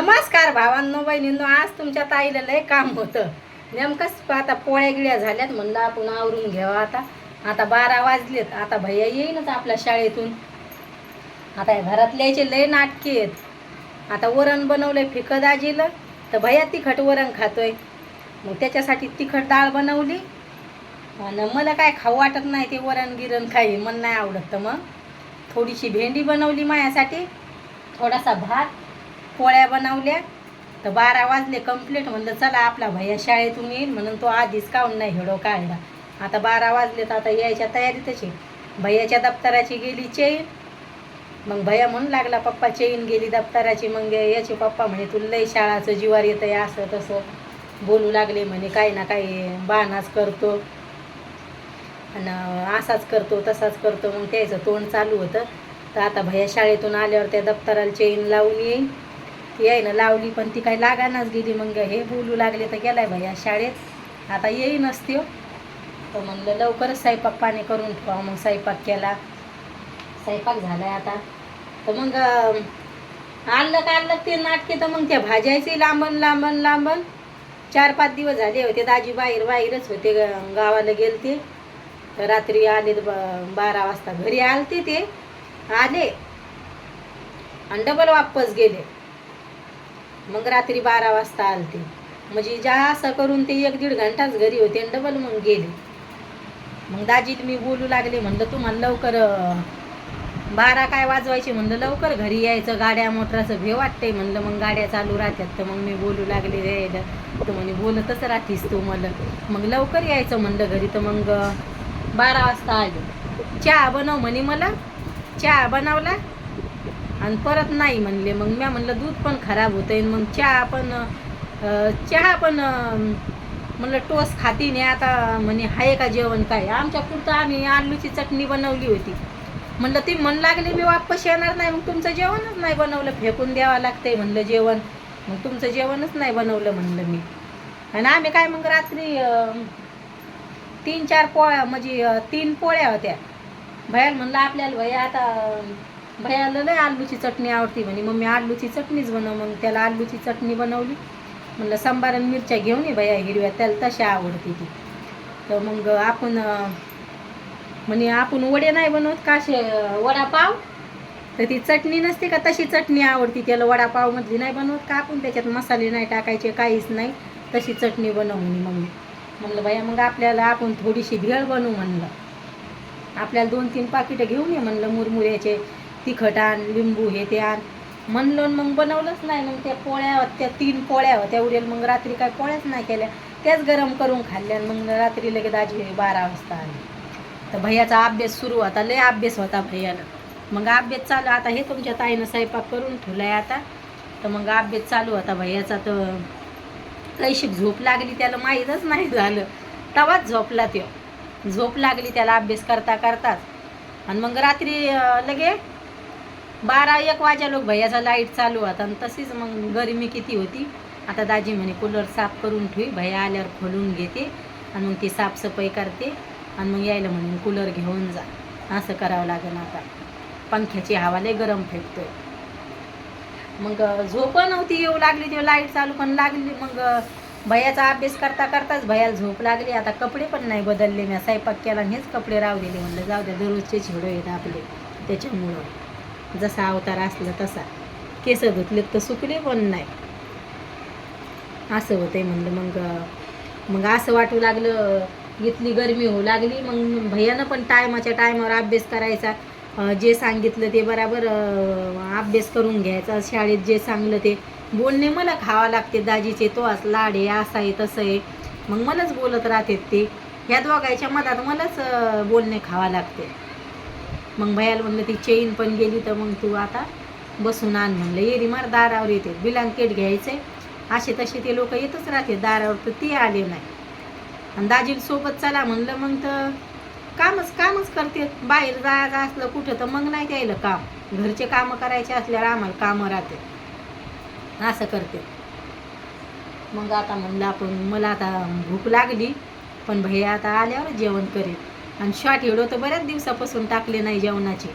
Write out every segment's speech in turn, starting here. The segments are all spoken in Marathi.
नमस्कार भावांनो बहिणींनो, आज तुमच्या ताईला लय काम होतं. नेमकंच आता पोळ्या गिळ्या झाल्यात, म्हणलं आपण आवरून घ्यावा. आता 12 वाजलेत. आता भैया येईनच आपल्या शाळेतून. आता या घरातल्याचे लय नाटके आहेत. आता वरण बनवलंय फिकं दाजीला, तर भैया तिखट वरण खातोय. मग त्याच्यासाठी तिखट डाळ बनवली. आणि मला काय खाऊ वाटत नाही ते वरण गिरण काही, मला नाही आवडत. तर मग थोडीशी भेंडी बनवली माझ्यासाठी, थोडासा भात, पोळ्या बनवल्या. तर 12 वाजले कंप्लीट. म्हणलं चला आपला भैया शाळेतून येईल म्हणून तो आधीच काऊन नाही हिडो काढला. आता 12 वाजलेत, आता यायच्या तयारीतच आहे. भैयाच्या दप्तराची गेली चेन. मग भैया म्हणू लागला पप्पा चेन गेली दप्तराची. मग याचे पप्पा म्हणे तुला लई शाळाचं जीवार येतं आहे, असं तसं बोलू लागले. म्हणे काही ना काही बहानाच करतो आणि असाच करतो तसाच करतो. मग त्याचं तोंड चालू होतं. तर आता भैया शाळेतून आल्यावर त्या दप्तराला चेन लावून येईन. यायनं लावली पण ती काही लागानाच गेली. मग हे बोलू लागले तर गेलाय भैया शाळेत, आता येईनच त्यो. तर म्हणलं लवकरच स्वयंपाक पाणी करून ठेवा. मग स्वयंपाक केला, स्वयंपाक झालाय आता. तर मग आलं ते नाटके. तर मग त्या भाज्याचे लांबन 4-5 दिवस झाले होते. दाजी बाहेरच होते, गावाला गेलते. तर रात्री आले 12 वाजता घरी आलते. ते आले आणि डबल वापस गेले. मग रात्री 12 वाजता आलते. म्हणजे ज्या असं करून ते 1-1.5 घंटाच घरी होते आणि डबल मग गेले. मग दाजीला मी बोलू लागले, म्हणलं तुम्हाला लवकर 12 काय वाजवायचे, म्हणलं लवकर घरी यायचं, गाड्या मोटराचं भे वाटतंय म्हणलं. मग गाड्या चालू राहतात. तर मग मी बोलू लागले यायला. तर म्हणे बोलतच राहतीस तू, मला मग लवकर यायचं म्हणलं घरी. तर मग 12 वाजता आले. चहा बनव म्हणे मला. चहा बनवला आणि परत नाही म्हणले. मग मी म्हणलं दूध पण खराब होतंय, मग चहा पण म्हणलं टोस खाती नाही. आता म्हणे हाय का जेवण काय. आमच्या पुरतं आम्ही आलूची चटणी बनवली होती. म्हणलं ती म्हण लागली मी वापस येणार नाही. मग तुमचं जेवणच नाही बनवलं, फेकून द्यावं लागतंय म्हणलं जेवण. मग तुमचं जेवणच नाही बनवलं म्हणलं मी. आणि आम्ही काय मग रात्री 3-4 पोळ्या, म्हणजे 3 पोळ्या होत्या. भैयाला म्हणलं आपल्याला भैया आता भैयाला लय आलूची चटणी आवडती म्हणे. मग मी आलूची चटणीच बनव. मग त्याला आलूची चटणी बनवली. म्हणलं सांबार आणि मिरच्या घेऊन ये भैया हिरव्या, त्याला तशी आवडती ती. तर मग आपण वडे नाही बनवत का, असे वडापाव. तर ती चटणी नसते का, तशी चटणी आवडती त्याला. वडापावमधली नाही बनवत का आपण, त्याच्यात मसाले नाही टाकायचे, काहीच नाही, तशी चटणी बनव म्हणे मम्मी. म्हणलं भैया मग आपण थोडीशी भेळ बनवू म्हणलं. आपल्याला 2-3 पाकिटं घेऊन ये म्हणलं मुरमुऱ्याचे, तिखट आण, लिंबू हे ते आण म्हणलं. मग बनवलंच नाही. मग त्या 3 पोळ्या होत्या उरेल. मग रात्री काय पोळ्याच नाही केल्या, त्याच गरम करून खाल्ल्या. मग रात्री लगेच दाजी 12 वाजता आले. तर भैयाचा अभ्यास सुरू होता, लय अभ्यास होता भैयाला. मग अभ्यास चालू. आता हे तुमच्या ताईनं स्वयंपाक करून ठेवलाय आता. तर मग अभ्यास चालू होता भैयाचा. तर कैशी झोप लागली त्याला माहीतच नाही झालं. तवाच झोपला त्यो. झोप लागली त्याला अभ्यास करता करताच. आणि मग रात्री लगे 12-1 वाजा लोक भैयाचा लाईट चालू होता. आणि तशीच मग गरमी किती होती. आता दाजी म्हणे कूलर साफ करून ठेवी, भैया आल्यावर खोलून घेते आणि मग ती साफसफाई करते आणि मग यायला म्हणून कूलर घेऊन जा. असं करावं लागेल आता. पंख्याची हवा लय गरम फेकतोय. मग झोप नव्हती येऊ लागली, तेव्हा लाईट चालू पण लागली. मग भैयाचा अभ्यास करता करताच भैयाला झोप लागली. आता कपडे पण नाही बदलले, मी स्वयंपाक केला आणि हेच कपडे राहू दिले. म्हणलं जाऊ द्या, दररोजचे झेडो येत आपले, त्याच्यामुळं जसा अवतार असला तसा. केस धुतलेत तर सुकले पण नाही, असं होतंय म्हणलं. मग असं वाटू लागलं, इथली गरमी होऊ लागली. मग भैयानं पण टायमाच्या टायमावर अभ्यास करायचा. जे सांगितलं ते बरोबर अभ्यास करून घ्यायचा. शाळेत जे सांगलं ते बोलणे मला खावा लागते दाजीचे. तो असं लाड आहे, असं आहे तसं आहे. मग मलाच बोलत राहतात ते. ह्या दोघांच्या मधात मलाच बोलणे खावा लागते. मग भैयाला म्हणलं ती चेन पण गेली, तर मग तू आता बसून आण म्हणलं. येरी मार दारावर येते, ब्लँकेट घ्यायचे, असे तसे ते लोक येतच राहते दारावर. तर ते आले नाही. आणि दाजीला सोबत चला म्हणलं, मग तर कामच करते. बाहेर जायचं असलं कुठं तर मग नाही द्यायला काम. घरचे कामं करायचे असल्यावर आम्हाला कामं राहते, असं करते. मग आता म्हणलं मला आता भूक लागली, पण भैया आता आल्यावर जेवण करेल. आणि शॉर्ट व्हिडिओ तर बऱ्याच दिवसापासून टाकले नाही जेवणाचे.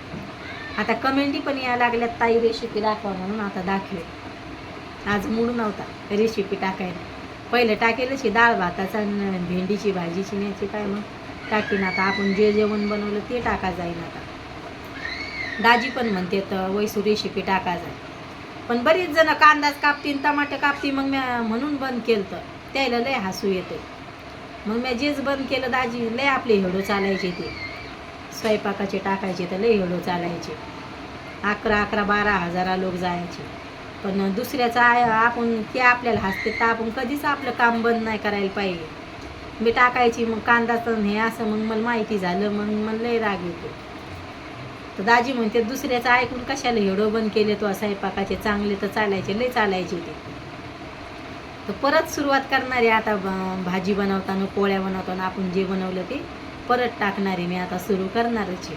आता कमेंटी पण यायला लागल्यात ताई रेसिपी दाखवा म्हणून, आता दाखवे. आज मूड नव्हता रेसिपी टाकायला. पहिलं टाकेलच की डाळ भाताचा आणि भेंडीची भाजीची न्यायची काय मग टाकीन. आता आपण जे जेवण बनवलं ते टाका जाईन. आता दाजी पण म्हणते तर वैसू रेसिपी टाका जाईल. पण बरीच जण कांदाच कापतीन टमाटे कापती. मग मी म्हणून बंद केलं. तर त्याला लय हसू येते. मग मी जेच बंद केलं दाजी लय आपले हेडो चालायचे. ते स्वयंपाकाचे टाकायचे तर लय हेडो चालायचे. 11,000-12,000 लोक जायचे. पण दुसऱ्याचा आपण ते आपल्याला हसते तर आपण कधीच आपलं काम बंद नाही करायला पाहिजे. मी टाकायची मग कांदाचं हे असं मग मला माहिती झालं. मग मला लय राग येतो. तर दाजी म्हणते दुसऱ्याचं ऐकून कशाला हेडो बंद केले तो स्वयंपाकाचे चांगले तर चालायचे लय चालायचे ते. तर परत सुरुवात करणार आहे आता भाजी बनवताना पोळ्या बनवताना आपण जे बनवलं ते परत टाकणार आहे. मी आता सुरू करणारच आहे.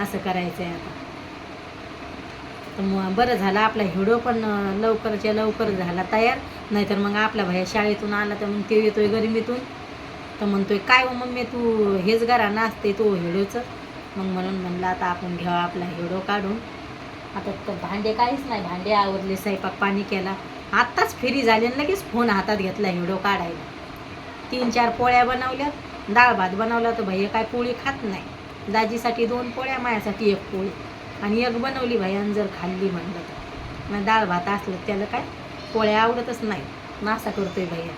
असं करायचं आहे आता. तर मग बरं झालं आपला हिडो पण लवकरच्या लवकर झाला तयार. नाहीतर मग आपला भैया शाळेतून आला तर मग ते येतोय गरमीतून तर म्हणतोय काय हो मम्मी तू हेच घरा नाचते तो हिडोचं. मग म्हणून म्हणलं आता आपण घ्यावा आपला हिडो काढून. आता तर भांडे काहीच नाही. भांडे आवरले स्वयंपाक पाणी केला. आत्ताच फेरी झाली आणि लगेच फोन हातात घेतला हिडो काढायला. 3-4 पोळ्या बनवल्या. डाळ भात बनवला तर भैया काय पोळी खात नाही. दाजीसाठी 2 पोळ्या माझ्यासाठी 1 पोळी आणि 1 बनवली भैयानं जर खाल्ली म्हणलं तर. मग डाळ भात असलं त्याला काय पोळ्या आवडतच नाही. नासा करतोय भैया.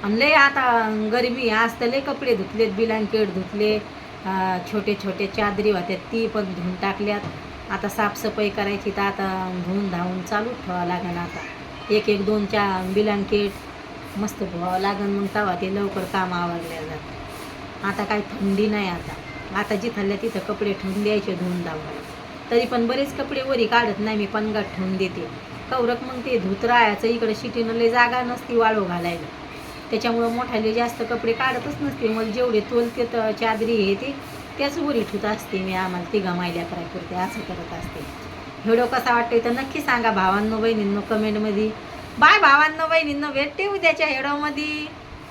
आणि लय आता गरमी आज तर लय कपडे धुतलेत. ब्लँकेट धुतले. छोटे छोटे चादरी होत्या ती पण धुवून टाकल्यात. आता साफसफाई करायची तर आता धुवून धावून चालू ठेवावं लागेल. आता 1-1, 2-4 ब्लँकेट मस्त धुवावं लागेल. मग तेव्हा ते लवकर काम आवरल्या जातं. आता काय थंडी नाही. आता जिथल्या तिथं कपडे ठेवून द्यायचे धुवून धावून. तरी पण बरेच कपडे वरी काढत नाही मी. पणगात ठेवून देते. कवरक मग ते धुत राहायचं. इकडं शिटीनं लय जागा नसती वाळू घालायला. त्याच्यामुळं मोठाले जास्त कपडे काढतच नसते. मग जेवढे तोलते तर चादरी हे ते त्याच वरी ठेवत असते मी. आम्हाला 3 मायल्या कराय करते असं करत असते. व्हिडिओ कसा वाटतोय तर नक्की सांगा भावांनो बहिणींनो कमेंटमध्ये. बाय भावांनो बहिणींनो. भेटते उद्याच्या व्हिडिओमध्ये.